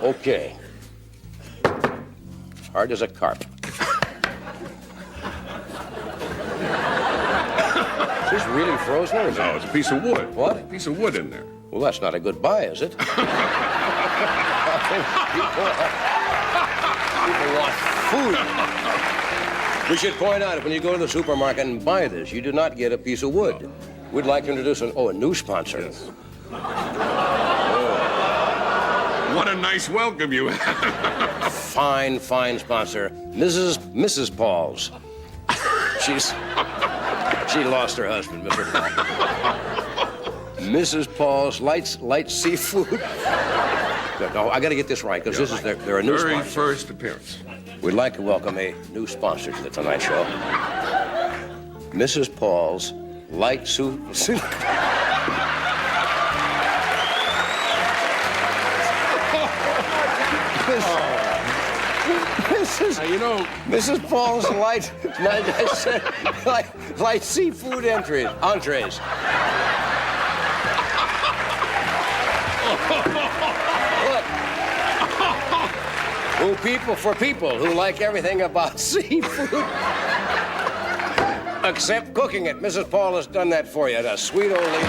Okay. Hard as a carp. Is this really frozen or is No, it's a piece of wood. What? A piece of wood in there. Well, that's not a good buy, is it? People want food. We should point out, when you go to the supermarket and buy this, you do not get a piece of wood. No. We'd like to introduce a new sponsor. Yes. What a nice welcome you had. Fine sponsor, Mrs. Paul's. She lost her husband, Mr. Paul. Mrs. Paul's light seafood. No, I got to get this right because they're a new Very sponsor. first appearance. We'd like to welcome a new sponsor to the Tonight Show. Mrs. Paul's light soup. Mrs. Paul's light seafood entrees. Look. For people who like everything about seafood. Except cooking it. Mrs. Paul has done that for you. A sweet old lady.